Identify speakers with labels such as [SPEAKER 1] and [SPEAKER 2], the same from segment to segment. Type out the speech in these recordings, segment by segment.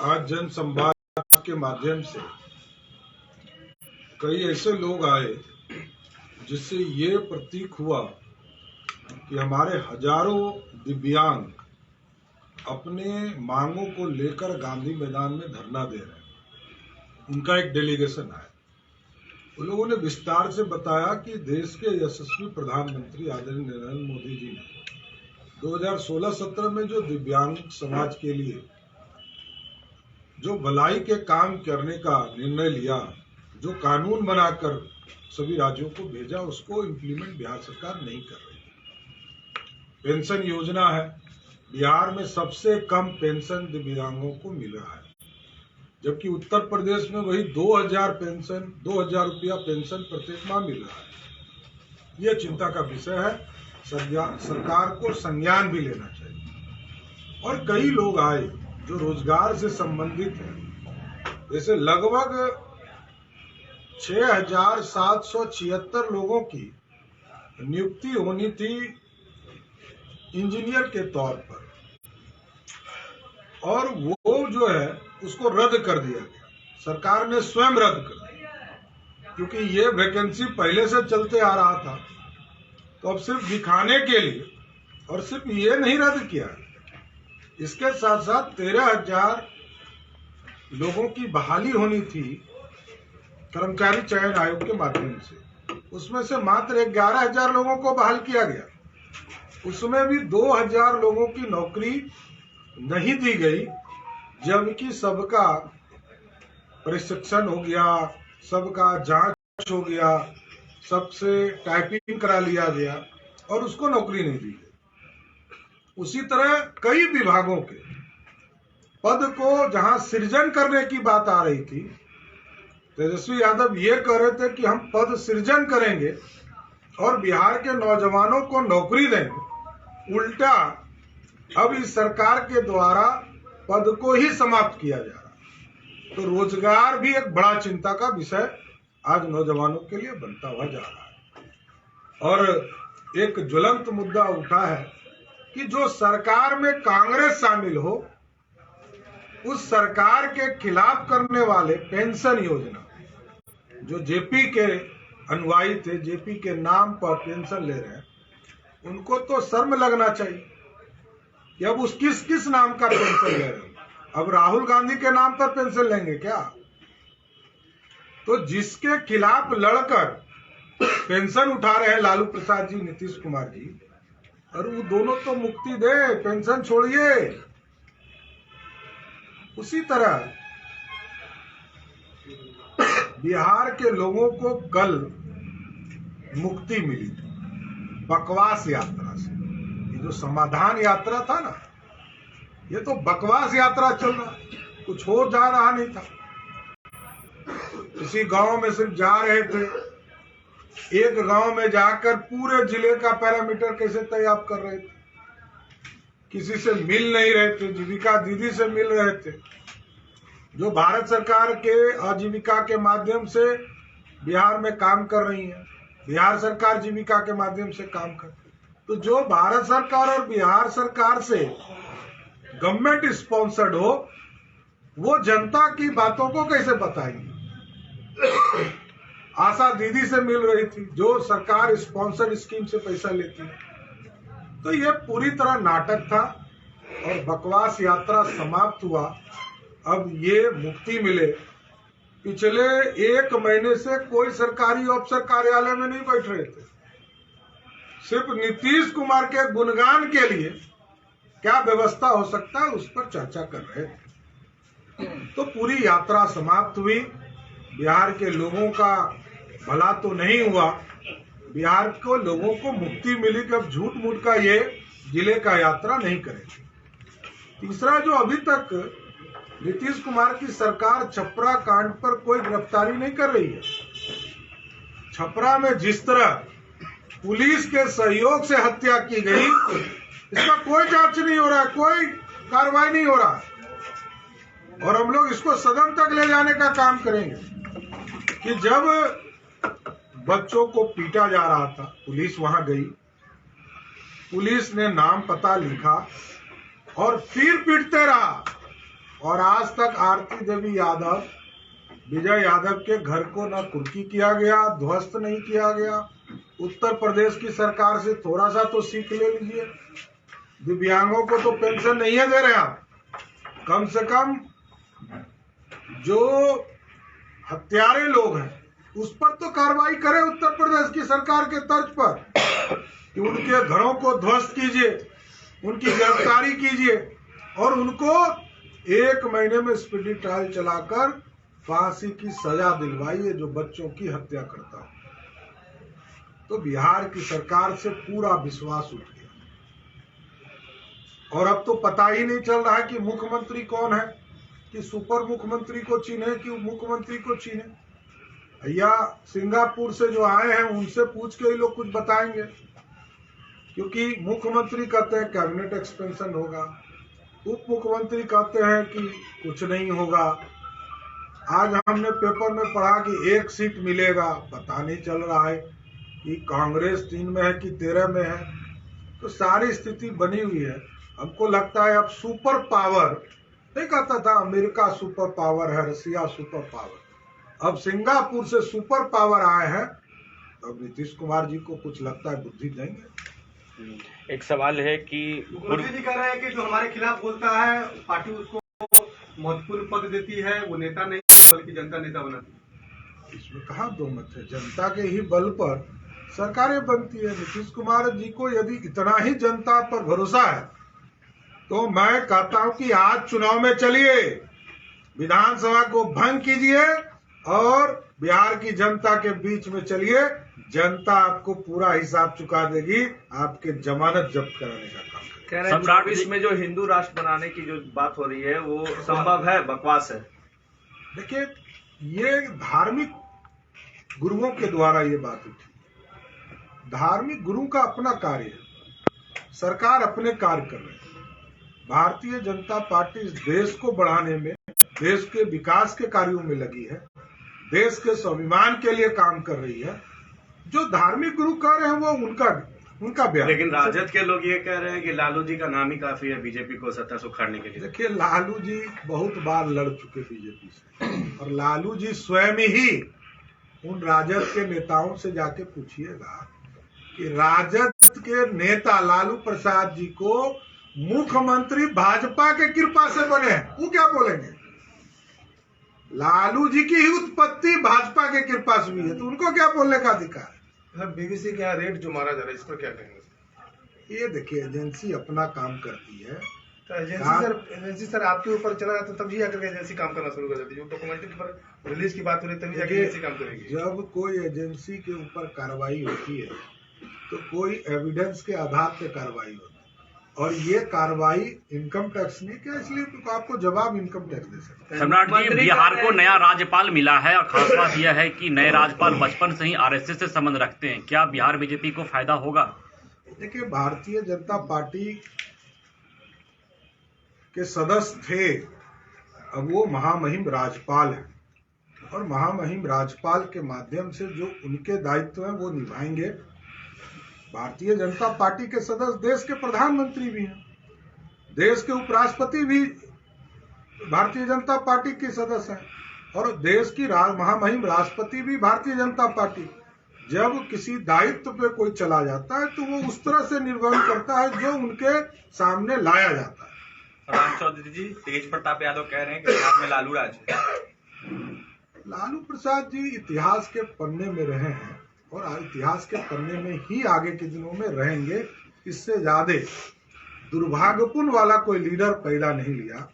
[SPEAKER 1] आज जन संवाद के माध्यम से कई ऐसे लोग आए जिससे ये प्रतीक हुआ कि हमारे हजारों दिव्यांग अपने मांगों को लेकर गांधी मैदान में धरना दे रहे हैं। उनका एक डेलीगेशन आया। उन लोगों ने विस्तार से बताया कि देश के यशस्वी प्रधानमंत्री आदरणीय नरेंद्र मोदी जी ने 2016-17 में जो दिव्यांग समाज के लिए जो भलाई के काम करने का निर्णय लिया, जो कानून बनाकर सभी राज्यों को भेजा, उसको इम्प्लीमेंट बिहार सरकार नहीं कर रही। पेंशन योजना है, बिहार में सबसे कम पेंशन दिव्यांगों को मिल रहा है, जबकि उत्तर प्रदेश में वही 2000 रुपया पेंशन प्रत्येक माह मिल रहा है। यह चिंता का विषय है, सरकार को संज्ञान भी लेना चाहिए। और कई लोग आए जो रोजगार से संबंधित है, जैसे लगभग 6776 लोगों की नियुक्ति होनी थी इंजीनियर के तौर पर, और वो जो है उसको रद्द कर दिया गया। सरकार ने स्वयं रद्द कर दिया, क्योंकि ये वैकेंसी पहले से चलते आ रहा था। तो अब सिर्फ दिखाने के लिए, और सिर्फ ये नहीं रद्द किया, इसके साथ साथ 13,000 लोगों की बहाली होनी थी कर्मचारी चयन आयोग के माध्यम से। उसमें से मात्र 11,000 लोगों को बहाल किया गया। उसमें भी 2,000 लोगों की नौकरी नहीं दी गई, जबकि सबका प्रशिक्षण हो गया, सबका जांच हो गया, सबसे टाइपिंग करा लिया गया और उसको नौकरी नहीं दी गई। उसी तरह कई विभागों के पद को जहां सृजन करने की बात आ रही थी, तेजस्वी यादव ये कह रहे थे कि हम पद सृजन करेंगे और बिहार के नौजवानों को नौकरी देंगे। उल्टा अब इस सरकार के द्वारा पद को ही समाप्त किया जा रहा है। तो रोजगार भी एक बड़ा चिंता का विषय आज नौजवानों के लिए बनता हुआ जा रहा है। और एक ज्वलंत मुद्दा उठा है कि जो सरकार में कांग्रेस शामिल हो, उस सरकार के खिलाफ करने वाले पेंशन योजना, जो जेपी के अनुयायी थे, जेपी के नाम पर पेंशन ले रहे हैं, उनको तो शर्म लगना चाहिए कि अब उस किस नाम का पेंशन ले रहे हैं। अब राहुल गांधी के नाम पर पेंशन लेंगे क्या? तो जिसके खिलाफ लड़कर पेंशन उठा रहे हैं लालू प्रसाद जी, नीतीश कुमार जी, और वो दोनों तो मुक्ति दे, पेंशन छोड़िए। उसी तरह बिहार के लोगों को कल मुक्ति मिली थी बकवास यात्रा से। ये जो समाधान यात्रा था ना, ये तो बकवास यात्रा चल रहा, कुछ हो जा रहा नहीं था। किसी गांव में सिर्फ जा रहे थे, एक गांव में जाकर पूरे जिले का पैरामीटर कैसे तैयार कर रहे थे, किसी से मिल नहीं रहे थे, जीविका दीदी से मिल रहे थे, जो भारत सरकार के आजीविका के माध्यम से बिहार में काम कर रही है। बिहार सरकार जीविका के माध्यम से काम कर, तो जो भारत सरकार और बिहार सरकार से गवर्नमेंट स्पॉन्सर्ड हो, वो जनता की बातों को कैसे बताएंगे? आशा दीदी से मिल रही थी, जो सरकार स्पॉन्सर्ड स्कीम से पैसा लेती है। तो ये पूरी तरह नाटक था और बकवास यात्रा समाप्त हुआ। अब ये मुक्ति मिले। पिछले 1 महीने से कोई सरकारी अफसर कार्यालय में नहीं बैठ रहे थे, सिर्फ नीतीश कुमार के गुणगान के लिए क्या व्यवस्था हो सकता है उस पर चर्चा कर रहे थे। तो पूरी यात्रा समाप्त हुई। बिहार के लोगों का भला तो नहीं हुआ, बिहार को लोगों को मुक्ति मिली कि अब झूठ मूठ का ये जिले का यात्रा नहीं करेगी। तीसरा, जो अभी तक नीतीश कुमार की सरकार छपरा कांड पर कोई गिरफ्तारी नहीं कर रही है। छपरा में जिस तरह पुलिस के सहयोग से हत्या की गई, इसका कोई जांच नहीं हो रहा है, कोई कार्रवाई नहीं हो रहा है। और हम लोग इसको सदन तक ले जाने का काम करेंगे कि जब बच्चों को पीटा जा रहा था, पुलिस वहां गई, पुलिस ने नाम पता लिखा और फिर पीटते रहा और आज तक आरती देवी यादव, विजय यादव के घर को न कुर्की किया गया, ध्वस्त नहीं किया गया। उत्तर प्रदेश की सरकार से थोड़ा सा तो सीख ले लीजिए। दिव्यांगों को तो पेंशन नहीं है दे रहे आप, कम से कम जो हत्यारे लोग हैं उस पर तो कार्रवाई करे उत्तर प्रदेश की सरकार के तर्ज पर, कि उनके घरों को ध्वस्त कीजिए, उनकी गिरफ्तारी कीजिए और उनको 1 महीने में स्पीडी ट्रायल चलाकर फांसी की सजा दिलवाइए जो बच्चों की हत्या करता हो। तो बिहार की सरकार से पूरा विश्वास उठ गया और अब तो पता ही नहीं चल रहा है कि मुख्यमंत्री कौन है, कि सुपर मुख्यमंत्री को चीने कि मुख्यमंत्री को चीने। भैया सिंगापुर से जो आए हैं उनसे पूछ के ही लोग कुछ बताएंगे, क्योंकि मुख्यमंत्री कहते हैं कैबिनेट एक्सपेंशन होगा, उप मुख्यमंत्री कहते हैं कि कुछ नहीं होगा। आज हमने पेपर में पढ़ा कि 1 सीट मिलेगा, पता नहीं चल रहा है कि कांग्रेस 3 में है कि 13 में है। तो सारी स्थिति बनी हुई है। हमको लगता है अब सुपर पावर, नहीं कहता था अमेरिका सुपर पावर है, रसिया सुपर पावर, अब सिंगापुर से सुपर पावर आए हैं। अब नीतीश कुमार जी को कुछ लगता है बुद्धि देंगे।
[SPEAKER 2] एक सवाल है कि
[SPEAKER 3] मुख्यमंत्री जी कह रहे हैं कि जो हमारे खिलाफ बोलता है पार्टी उसको महत्वपूर्ण पद देती है, वो नेता नहीं बल्कि जनता नेता बनाती है।
[SPEAKER 1] इसमें कहाँ दो मत है, जनता के ही बल पर सरकारें बनती है। नीतीश कुमार जी को यदि इतना ही जनता पर भरोसा है तो मैं कहता हूं कि आज चुनाव में चलिए, विधानसभा को भंग कीजिए और बिहार की जनता के बीच में चलिए। जनता आपको पूरा हिसाब चुका देगी, आपके जमानत जब्त कराने का काम
[SPEAKER 3] कह रहे हैं 2020 में जो हिंदू राष्ट्र बनाने की जो बात हो रही है वो संभव है, बकवास है।
[SPEAKER 1] देखिए, ये धार्मिक गुरुओं के द्वारा ये बात उठी। धार्मिक गुरु का अपना कार्य है, सरकार अपने कार्य कर रही है। भारतीय जनता पार्टी इस देश को बढ़ाने में, देश के विकास के कार्यों में लगी है, देश के स्वाभिमान के लिए काम कर रही है। जो धार्मिक गुरु कह रहे हैं वो उनका बयान।
[SPEAKER 3] लेकिन राजद के लोग ये कह रहे हैं कि लालू जी का नाम ही काफी है बीजेपी को सत्ता से उखाड़ने के लिए।
[SPEAKER 1] देखिए, लालू जी बहुत बार लड़ चुके बीजेपी से, और लालू जी स्वयं ही उन राजद के नेताओं से जाके पूछिएगा कि राजद के नेता लालू प्रसाद जी को मुख्यमंत्री भाजपा के कृपा से बने हैं, वो क्या बोलेंगे? लालू जी की ही उत्पत्ति भाजपा के कृपा से हुई है, तो उनको क्या बोलने का अधिकार है?
[SPEAKER 3] बीबीसी के यहाँ रेट जो मारा जा रहा है इस पर क्या कहेंगे?
[SPEAKER 1] ये देखिए, एजेंसी अपना काम करती है।
[SPEAKER 3] तो एजेंसी सर आपके ऊपर चला जाता तब ही आकर एजेंसी काम करना शुरू कर देती है। जो डॉक्यूमेंट्री पर रिलीज की बात हो रही तभी जाकर एजेंसी काम करेगी।
[SPEAKER 1] जब कोई एजेंसी के ऊपर कार्रवाई होती है तो कोई एविडेंस के आधार पर कार्रवाई होती है, और ये कार्रवाई इनकम टैक्स नहीं क्या, इसलिए आपको जवाब इनकम टैक्स दे सकते हैं।
[SPEAKER 2] सम्राट जी, बिहार को नया राज्यपाल मिला है और खास बात यह है कि नए राज्यपाल बचपन से ही आरएसएस से संबंध रखते हैं। क्या बिहार बीजेपी को फायदा होगा?
[SPEAKER 1] देखिए, भारतीय जनता पार्टी के सदस्य थे, अब वो महामहिम राज्यपाल हैं, और महामहिम राज्यपाल के माध्यम से जो उनके दायित्व हैं वो निभाएंगे। भारतीय जनता पार्टी के सदस्य देश के प्रधानमंत्री भी हैं, देश के उपराष्ट्रपति भी भारतीय जनता पार्टी के सदस्य हैं, और देश की महामहिम राष्ट्रपति भी भारतीय जनता पार्टी। जब किसी दायित्व पे कोई चला जाता है तो वो उस तरह से निर्वहन करता है जो उनके सामने लाया जाता है।
[SPEAKER 3] राम चौधरी जी, तेज प्रताप यादव कह रहे हैं कि बिहार में लालू राज है।
[SPEAKER 1] लालू प्रसाद जी इतिहास के पन्ने में रहे हैं और इतिहास के पन्ने में ही आगे के दिनों में रहेंगे। इससे ज्यादा दुर्भाग्यपूर्ण वाला कोई लीडर पैदा नहीं लिया।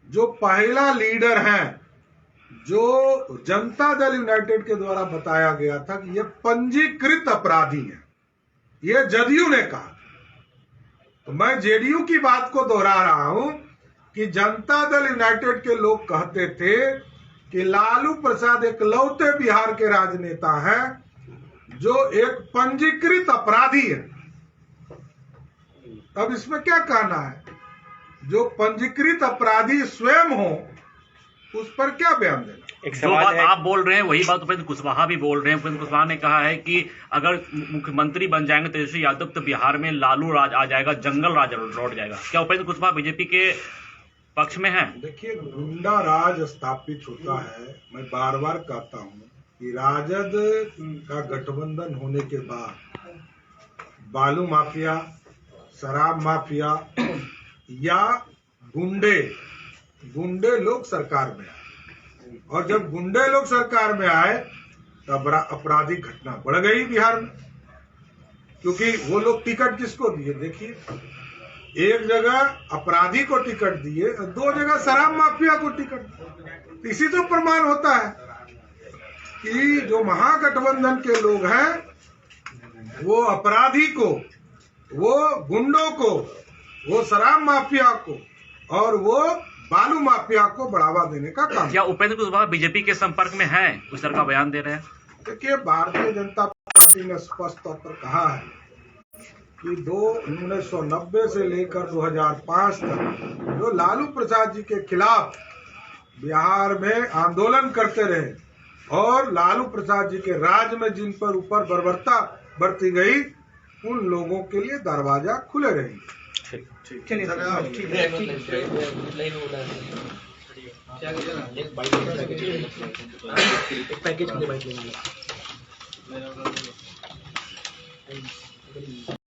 [SPEAKER 1] जो पहला लीडर है, जो जनता दल यूनाइटेड के द्वारा बताया गया था कि ये पंजीकृत अपराधी है, ये जदयू ने कहा। तो मैं जेडीयू की बात को दोहरा रहा हूं कि जनता दल यूनाइटेड के लोग कहते थे कि लालू प्रसाद एकलौते बिहार के राजनेता हैं जो एक पंजीकृत अपराधी है। अब इसमें क्या कहना है? जो पंजीकृत अपराधी स्वयं हो उस पर क्या बयान देना?
[SPEAKER 2] एक जो बात आप बोल रहे हैं वही बात उपेंद्र कुशवाहा भी बोल रहे हैं। उपेंद्र कुशवाहा ने कहा है कि अगर मुख्यमंत्री बन जाएंगे तेजस्वी यादव तो बिहार में लालू राज आ जाएगा, जंगल राज लौट जाएगा। क्या उपेंद्र कुशवाहा बीजेपी के पक्ष में हैं?
[SPEAKER 1] देखिए, गुंडा राज स्थापित होता है, मैं बार बार कहता हूँ कि राजद का गठबंधन होने के बाद बालू माफिया, शराब माफिया या गुंडे लोग सरकार में आए, और जब गुंडे लोग सरकार में आए तब आपराधिक घटना बढ़ गई बिहार में, क्योंकि वो लोग टिकट किसको दिए? देखिए, एक जगह अपराधी को टिकट दिए, दो जगह शराब माफिया को टिकट दिए। इसी तो प्रमाण होता है कि जो महागठबंधन के लोग हैं वो अपराधी को, वो गुंडों को, वो शराब माफिया को और वो बालू माफिया को बढ़ावा देने का काम।
[SPEAKER 2] क्या उपेंद्र कुशवाहा बीजेपी के संपर्क में हैं? उस तरह का बयान दे रहे हैं।
[SPEAKER 1] देखिए, भारतीय जनता पार्टी ने स्पष्ट तौर पर कहा है कि 1990 से लेकर 2005 तक जो लालू प्रसाद जी के खिलाफ बिहार में आंदोलन करते रहे और लालू प्रसाद जी के राज में जिन पर ऊपर बर्बरता बरती गई, उन लोगों के लिए दरवाजा खुले रहेंगे।
[SPEAKER 3] चलिए
[SPEAKER 4] पैकेज के लिए